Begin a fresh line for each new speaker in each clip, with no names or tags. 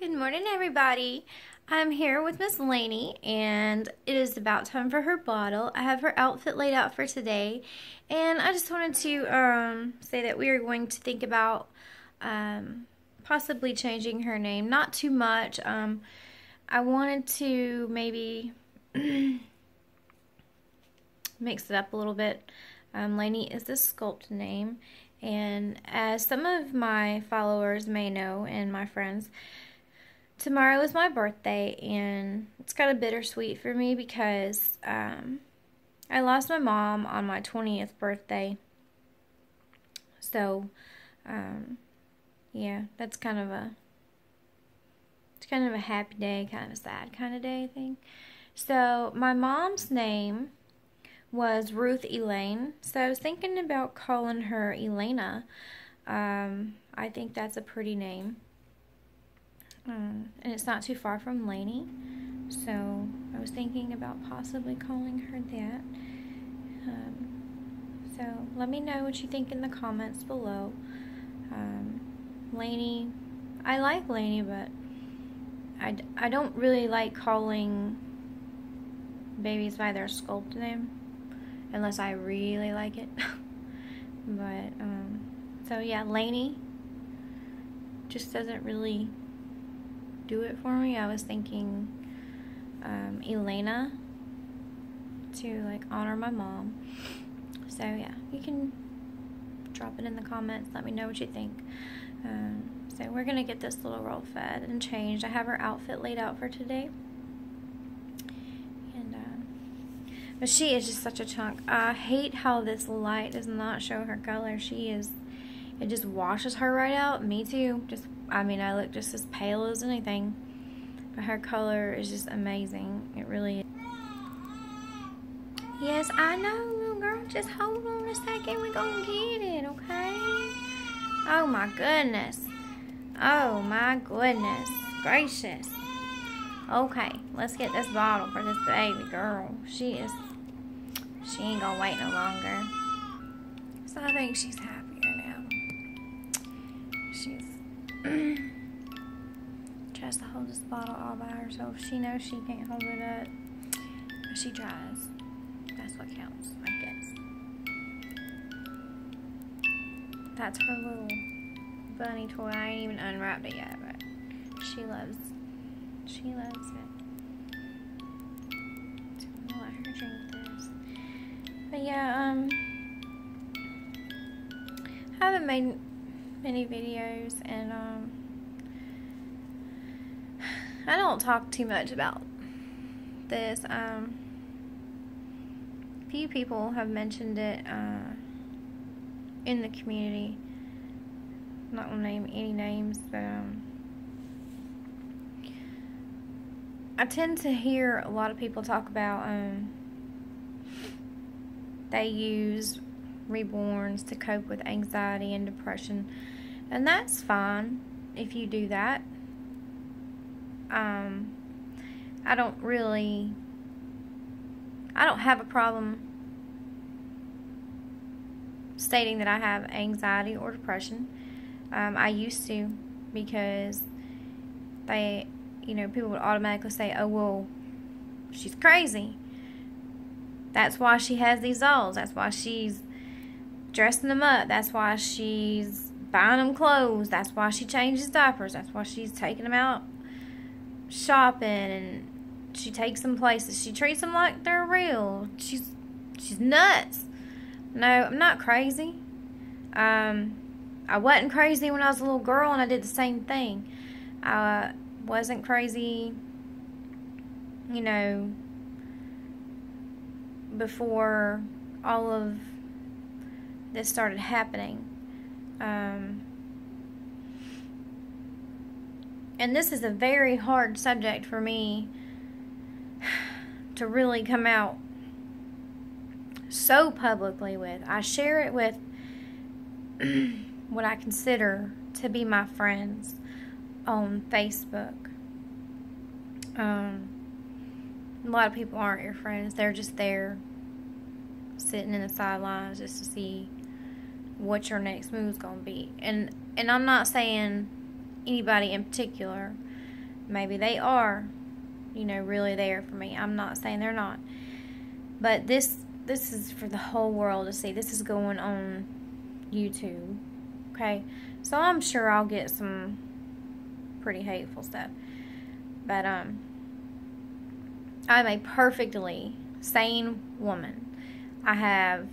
Good morning, everybody. I'm here with Miss Lainey, and it is about time for her bottle. I have her outfit laid out for today, and I just wanted to say that we are going to think about possibly changing her name. Not too much. I wanted to maybe mix it up a little bit. Lainey is the sculpt name, and as some of my followers may know and my friends, tomorrow is my birthday, and it's kind of bittersweet for me because I lost my mom on my 20th birthday. So, yeah, that's kind of a happy day, kind of sad kind of day, I think. So, my mom's name was Ruth Elaine, so I was thinking about calling her Elena. I think that's a pretty name. And it's not too far from Lainey, so I was thinking about possibly calling her that. So let me know what you think in the comments below. Lainey, I like Lainey, but I don't really like calling babies by their sculpt name unless I really like it. But so yeah, Lainey just doesn't really do it for me. I was thinking Elena to like honor my mom. So yeah, you can drop it in the comments. Let me know what you think. So we're gonna get this little girl fed and changed. I have her outfit laid out for today, and but she is just such a chunk. I hate how this light does not show her color. It just washes her right out. Me too. I mean, I look just as pale as anything, but her color is just amazing. It really is. Yes, I know, little girl. Just hold on a second. We're gonna get it, okay? Oh my goodness. Oh my goodness gracious. Okay, let's get this bottle for this baby girl. She ain't gonna wait no longer. So I think she's happier now. She's tries to hold this bottle all by herself. She knows she can't hold it up, but she tries. That's what counts, I guess. That's her little bunny toy. I ain't even unwrapped it yet, but she loves it. So I'm gonna let her drink this. But yeah, I haven't made many videos, and I don't talk too much about this. Few people have mentioned it in the community. I'm not gonna name any names, but I tend to hear a lot of people talk about they use Reborns to cope with anxiety and depression, and that's fine if you do that. I don't have a problem stating that I have anxiety or depression. I used to, because people would automatically say, oh, well, she's crazy. That's why she has these dolls. That's why she's dressing them up. That's why she's buying them clothes. That's why she changes diapers. That's why she's taking them out shopping, and she takes them places. She treats them like they're real. She's nuts. No, I'm not crazy. I wasn't crazy when I was a little girl, and I did the same thing. I wasn't crazy, before all of this started happening. And this is a very hard subject for me to really come out so publicly with. I share it with what I consider to be my friends on Facebook. A lot of people aren't your friends. They're just there sitting in the sidelines just to see what your next move's going to be. And I'm not saying anybody in particular. Maybe they are, you know, really there for me. I'm not saying they're not. But this is for the whole world to see. This is going on YouTube. Okay? So I'm sure I'll get some pretty hateful stuff. But I'm a perfectly sane woman. I have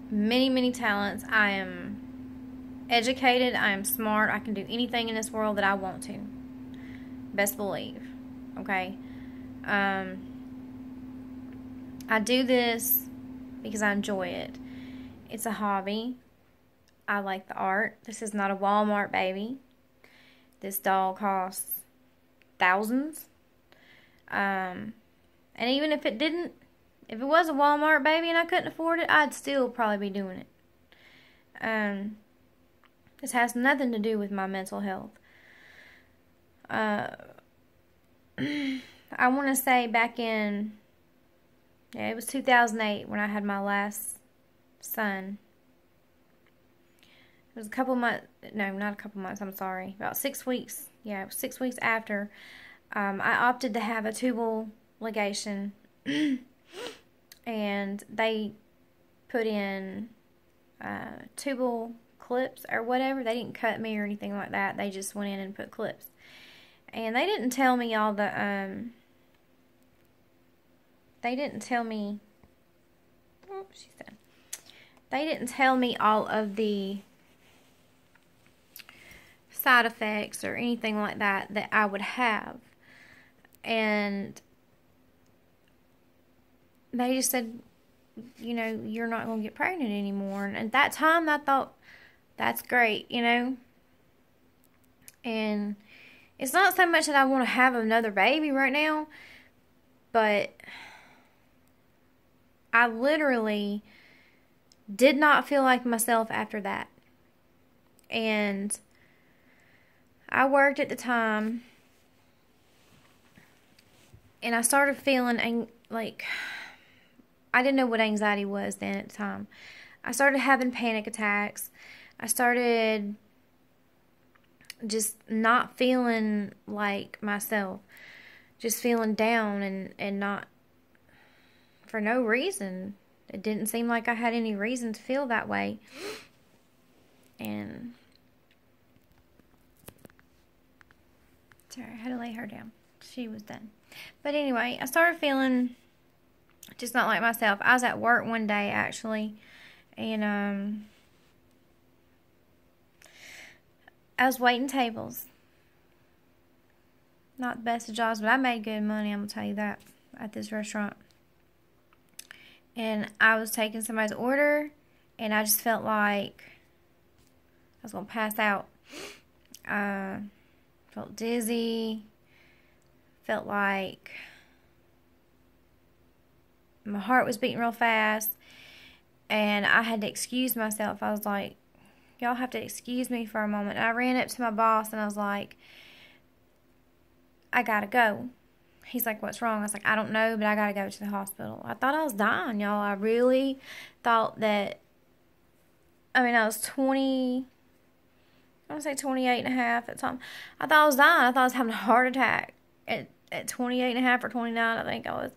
many, many talents. I am educated. I am smart. I can do anything in this world that I want to. Best believe. Okay? I do this because I enjoy it. It's a hobby. I like the art. This is not a Walmart baby. This doll costs thousands. And even if it didn't, if it was a Walmart baby and I couldn't afford it, I'd still probably be doing it. This has nothing to do with my mental health. I want to say back in, it was 2008 when I had my last son. It was a couple months, no, not a couple months, I'm sorry, about 6 weeks. Yeah, it was 6 weeks after. I opted to have a tubal ligation, and they put in tubal clips or whatever. They didn't cut me or anything like that. They just went in and put clips. And they didn't tell me all the, they didn't tell me, oh, she said, they didn't tell me all of the side effects or anything like that that I would have. And they just said, you know, you're not going to get pregnant anymore. And at that time, I thought, that's great, you know. And it's not so much that I want to have another baby right now, but I literally did not feel like myself after that. And I worked at the time, and I started feeling like, I didn't know what anxiety was then at the time. I started having panic attacks. I started just not feeling like myself. Just feeling down and not, for no reason. It didn't seem like I had any reason to feel that way. And sorry, I had to lay her down. She was done. But anyway, I started feeling just not like myself. I was at work one day, actually, and I was waiting tables. Not the best of jobs, but I made good money, I'm going to tell you that, at this restaurant. And I was taking somebody's order, and I just felt like I was going to pass out. Felt dizzy. Felt like my heart was beating real fast. And I had to excuse myself. I was like, y'all have to excuse me for a moment. And I ran up to my boss, and I was like, I gotta go. He's like, what's wrong? I was like, I don't know, but I gotta go to the hospital. I thought I was dying, y'all. I really thought that, I mean, I was 20, I want to say 28 and a half at the time. I thought I was dying. I thought I was having a heart attack at 28 and a half or 29, I think I was.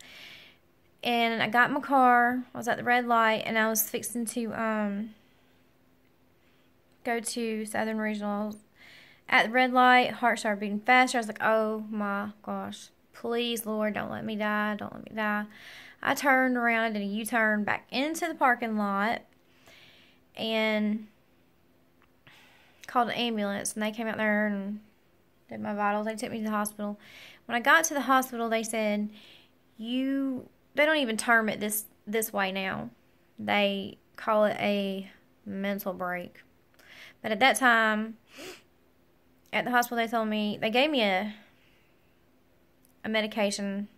And I got in my car. I was at the red light, and I was fixing to go to Southern Regional. At the red light, heart started beating faster. I was like, oh my gosh. Please, Lord, don't let me die. Don't let me die. I turned around and did a U-turn back into the parking lot and called an ambulance. And they came out there and did my vitals. They took me to the hospital. When I got to the hospital, they said, they don't even term it this way now. They call it a mental break. But at that time, at the hospital, they told me, they gave me a medication,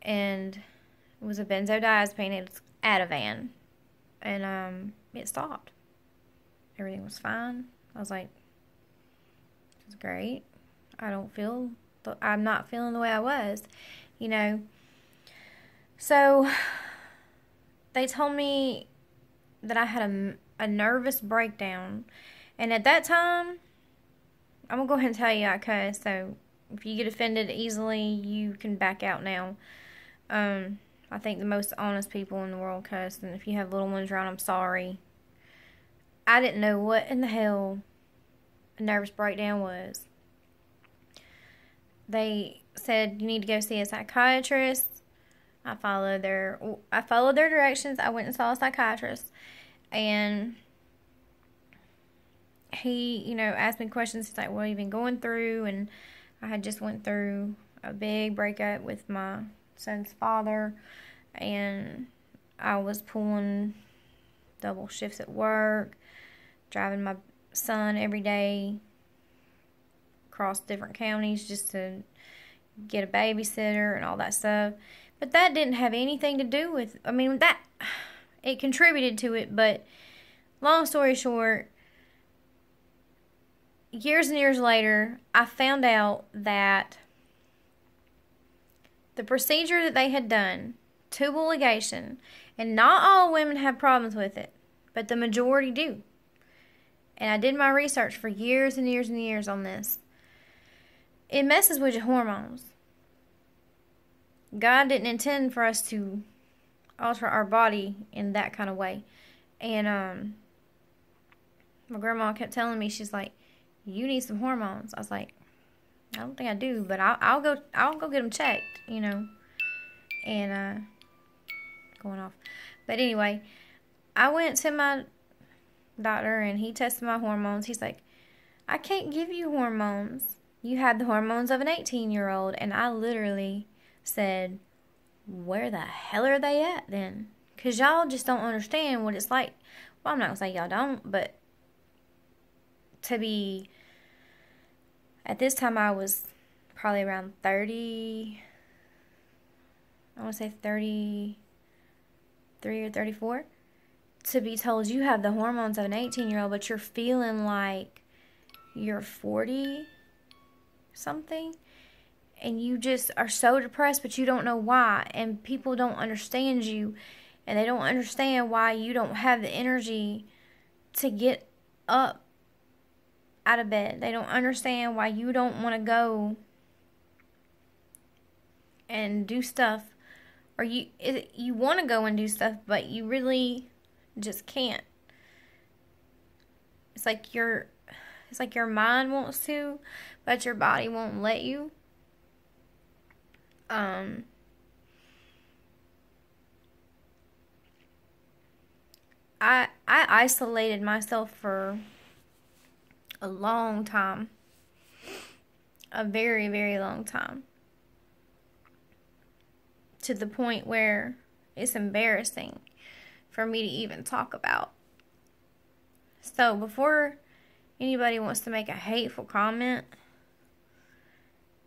and it was a benzodiazepine. It was Ativan, and it stopped. Everything was fine. I was like, it's great. I'm not feeling the way I was, you know. So they told me that I had a nervous breakdown, and at that time, I'm gonna go ahead and tell you I cuss, so if you get offended easily, you can back out now. I think the most honest people in the world cuss, and if you have little ones around, I'm sorry. I didn't know what in the hell a nervous breakdown was. They said you need to go see a psychiatrist. I followed their directions. I went and saw a psychiatrist, and he, asked me questions. He's like, "What have you been going through?" And I had just went through a big breakup with my son's father, and I was pulling double shifts at work, driving my son every day across different counties just to get a babysitter and all that stuff. But that didn't have anything to do with, it contributed to it, but long story short, years and years later, I found out that the procedure that they had done, tubal ligation, and not all women have problems with it, but the majority do. And I did my research for years and years and years on this. It messes with your hormones. God didn't intend for us to alter our body in that kind of way. And my grandma kept telling me, she's like, "You need some hormones." I was like, "I don't think I do, but I'll go get them checked, And going off. But anyway, I went to my doctor and he tested my hormones. He's like, "I can't give you hormones. You have the hormones of an 18-year-old. And I literally said, "Where the hell are they at then? Because y'all just don't understand what it's like." Well, I'm not going to say y'all don't, but to be, at this time I was probably around 30, I want to say 33 or 34, to be told you have the hormones of an 18-year-old, but you're feeling like you're 40 something, and you just are so depressed, but you don't know why, and people don't understand you, and they don't understand why you don't have the energy to get up out of bed. They don't understand why you don't want to go and do stuff, or you want to go and do stuff, but you really just can't. It's like your mind wants to, but your body won't let you. I isolated myself for a long time. A very, very long time. To the point where it's embarrassing for me to even talk about. So before anybody wants to make a hateful comment,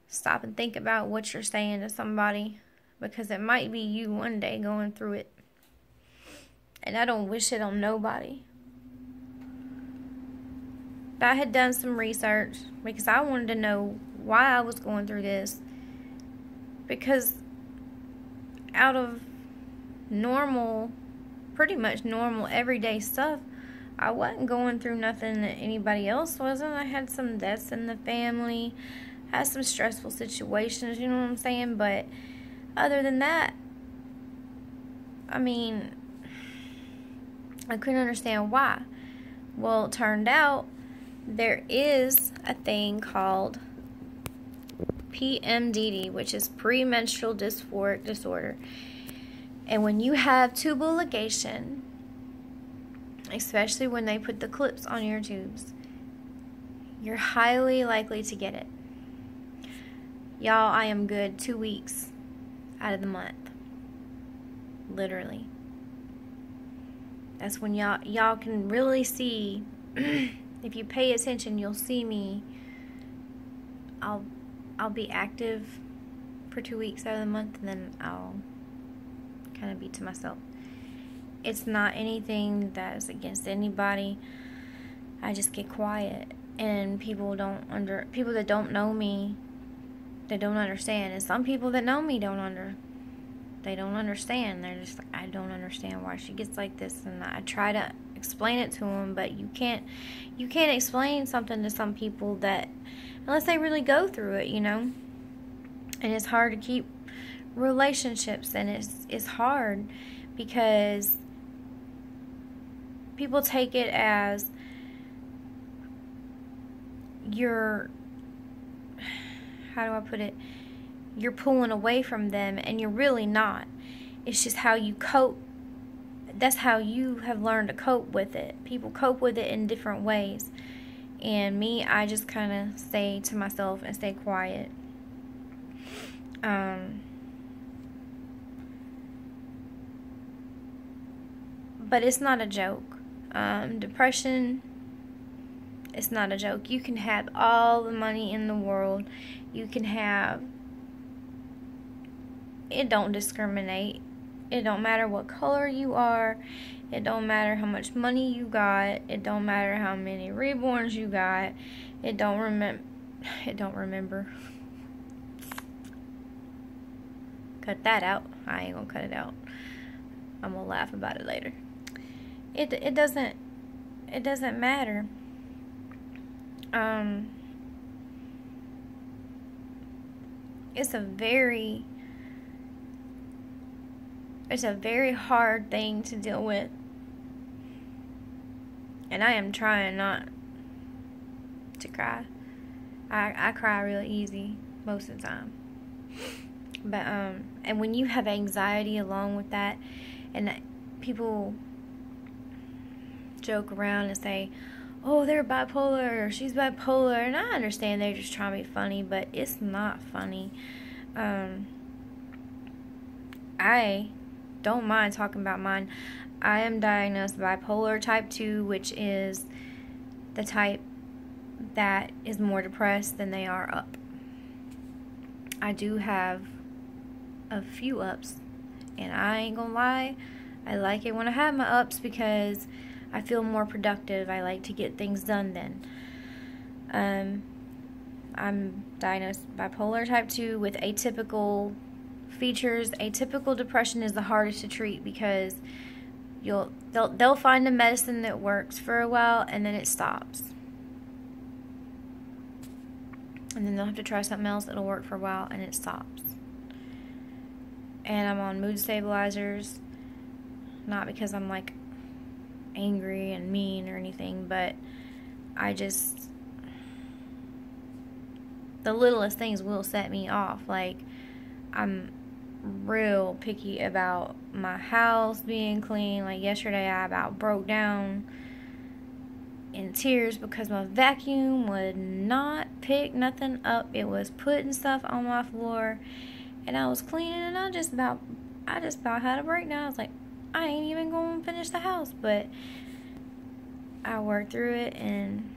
stop and think about what you're saying to somebody, because it might be you one day going through it. And I don't wish it on nobody. But I had done some research because I wanted to know why I was going through this. Because out of normal, pretty much normal everyday stuff, I wasn't going through nothing that anybody else wasn't. I had some deaths in the family, had some stressful situations, you know what I'm saying? But other than that, I couldn't understand why. Well, it turned out there is a thing called PMDD, which is premenstrual dysphoric disorder. And when you have tubal ligation, especially when they put the clips on your tubes, you're highly likely to get it. Y'all, I am good 2 weeks out of the month. Literally. That's when y'all can really see. If you pay attention, you'll see me. I'll be active for 2 weeks out of the month, and then I'll kind of be to myself. It's not anything that is against anybody. I just get quiet, and people that don't know me, they don't understand. And some people that know me they don't understand. They're just like, "I don't understand why she gets like this." And I try to explain it to them, but you can't explain something to some people that, unless they really go through it, you know. And it's hard to keep relationships, and it's hard because people take it as you're, how do I put it, you're pulling away from them, and you're really not. It's just how you cope. That's how you have learned to cope with it. People cope with it in different ways. And me, I just kind of stay to myself and stay quiet. But it's not a joke. Depression, it's not a joke. You can have all the money in the world. You can have, it don't discriminate. It don't matter what color you are. It don't matter how much money you got. It don't matter how many reborns you got. It don't remember. Cut that out. I ain't gonna cut it out. I'm gonna laugh about it later. It doesn't matter. It's a very hard thing to deal with. And I am trying not to cry. I cry really easy most of the time. But, and when you have anxiety along with that, and people joke around and say, oh, they're bipolar, or she's bipolar, and I understand they're just trying to be funny, but it's not funny. I don't mind talking about mine. I am diagnosed bipolar type 2, which is the type that is more depressed than they are up. I do have a few ups, and I ain't gonna lie, I like it when I have my ups because I feel more productive. I like to get things done then. I'm diagnosed bipolar type 2 with atypical features. Atypical depression is the hardest to treat because they'll find a medicine that works for a while and then it stops. And then they'll have to try something else that'll work for a while and it stops. And I'm on mood stabilizers, not because I'm like angry and mean or anything, but the littlest things will set me off. Like, I'm real picky about my house being clean. Like yesterday I about broke down in tears because my vacuum would not pick nothing up. It was putting stuff on my floor, and I was cleaning, and I just about had a breakdown. I was like, I ain't even gonna finish the house, but I worked through it, and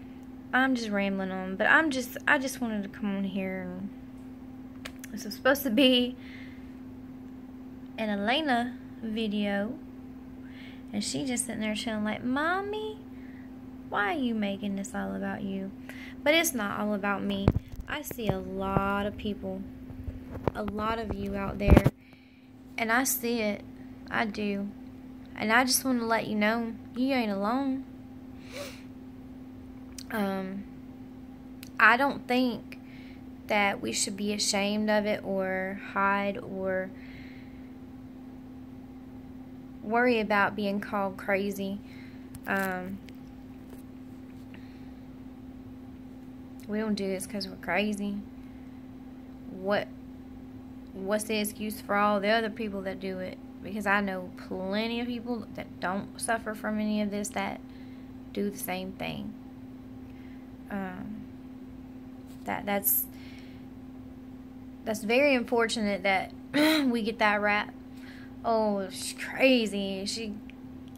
I'm just rambling on. But I just wanted to come on here, and this was supposed to be an Elena video, and she just sitting there chilling like, Mommy, why are you making this all about you? But it's not all about me. I see a lot of people, a lot of you out there, and I see it. I do. And I just want to let you know, you ain't alone. I don't think that we should be ashamed of it or hide or worry about being called crazy. We don't do this because we're crazy. What's the excuse for all the other people that do it? Because I know plenty of people that don't suffer from any of this that do the same thing. That's very unfortunate that we get that rap. Oh, she's crazy. She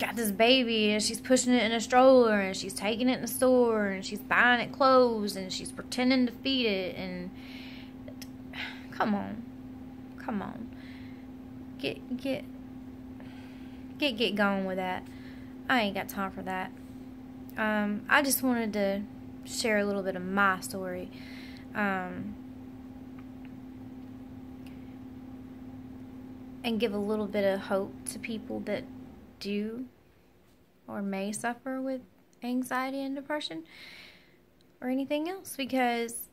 got this baby and she's pushing it in a stroller and she's taking it in the store and she's buying it clothes and she's pretending to feed it. And come on. Get going with that. I ain't got time for that. I just wanted to share a little bit of my story. And give a little bit of hope to people that do or may suffer with anxiety and depression or anything else, because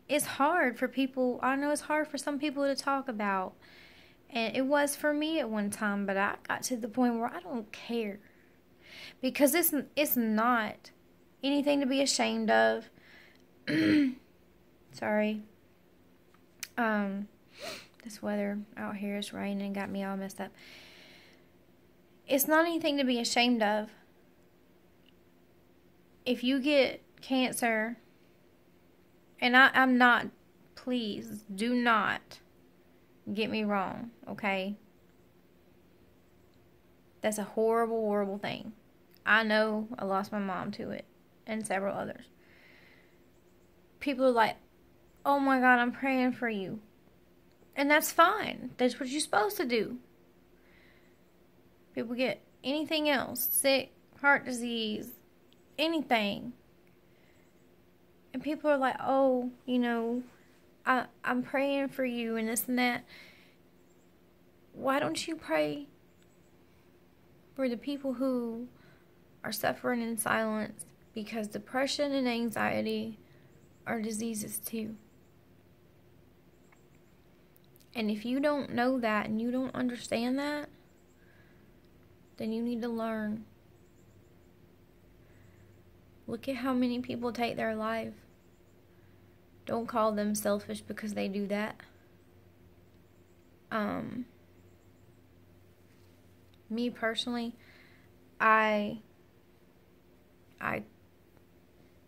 it's hard for people. I know it's hard for some people to talk about, and it was for me at one time, but I got to the point where I don't care, because it's not anything to be ashamed of. Sorry. This weather out here is raining and got me all messed up. It's not anything to be ashamed of. If you get cancer, and I'm not, please do not get me wrong, okay? That's a horrible, horrible thing. I know I lost my mom to it, and several others. People are like, oh my God, I'm praying for you. And that's fine. That's what you're supposed to do. People get anything else, sick, heart disease, anything. And people are like, oh, I'm praying for you and this and that. Why don't you pray for the people who are suffering in silence? Because depression and anxiety are diseases too. And if you don't know that and you don't understand that, then you need to learn. Look at how many people take their life. Don't call them selfish because they do that. Me personally, I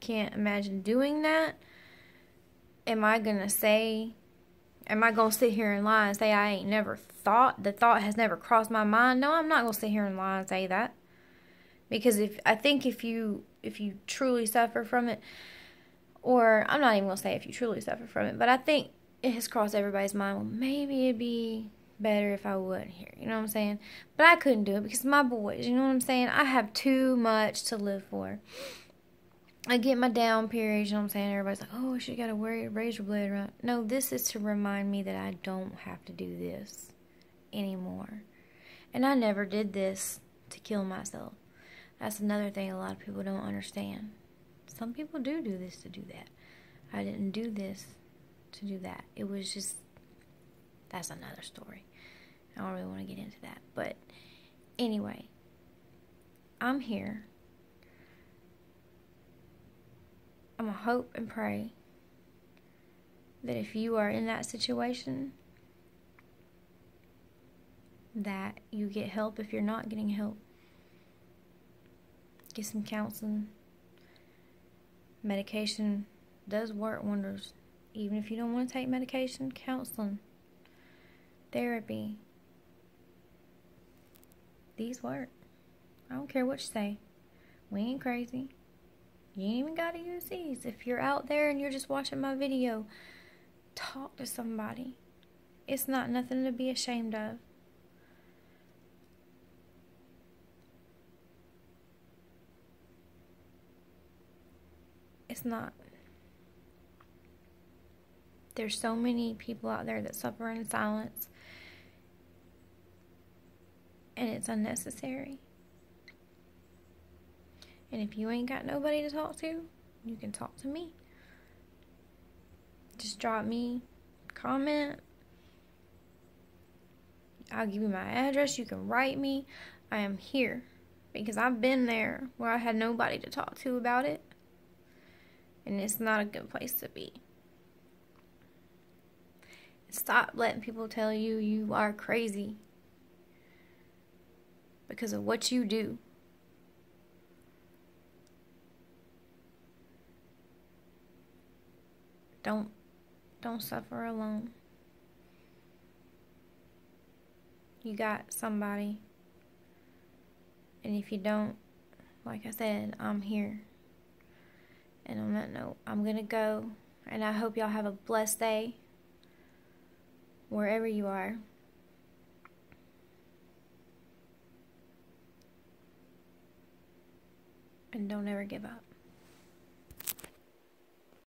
can't imagine doing that. Am I going to sit here and lie and say I ain't never thought? The thought has never crossed my mind. No, I'm not going to sit here and lie and say that. Because if you truly suffer from it, or I'm not even going to say if you truly suffer from it, but I think it has crossed everybody's mind, well, maybe it'd be better if I wasn't here. You know what I'm saying? But I couldn't do it because of my boys. You know what I'm saying? I have too much to live for. I get my down periods, you know what I'm saying? Everybody's like, oh, she got to wear a razor blade around. No, this is to remind me that I don't have to do this anymore. And I never did this to kill myself. That's another thing a lot of people don't understand. Some people do this to do that. I didn't do this to do that. It was just, that's another story. I don't really want to get into that. But anyway, I'm here. I'm going to hope and pray that if you are in that situation, that you get help if you're not getting help. Get some counseling. Medication does work wonders. Even if you don't want to take medication, counseling, therapy, these work. I don't care what you say. We ain't crazy. You ain't even gotta use these. If you're out there and you're just watching my video, talk to somebody. It's not nothing to be ashamed of. It's not. There's so many people out there that suffer in silence, and it's unnecessary. And if you ain't got nobody to talk to, you can talk to me. Just drop me a comment. I'll give you my address. You can write me. I am here because I've been there where I had nobody to talk to about it. And it's not a good place to be. Stop letting people tell you you are crazy because of what you do. Don't suffer alone. You got somebody. And if you don't, like I said, I'm here. And on that note, I'm going to go. And I hope y'all have a blessed day wherever you are. And don't ever give up.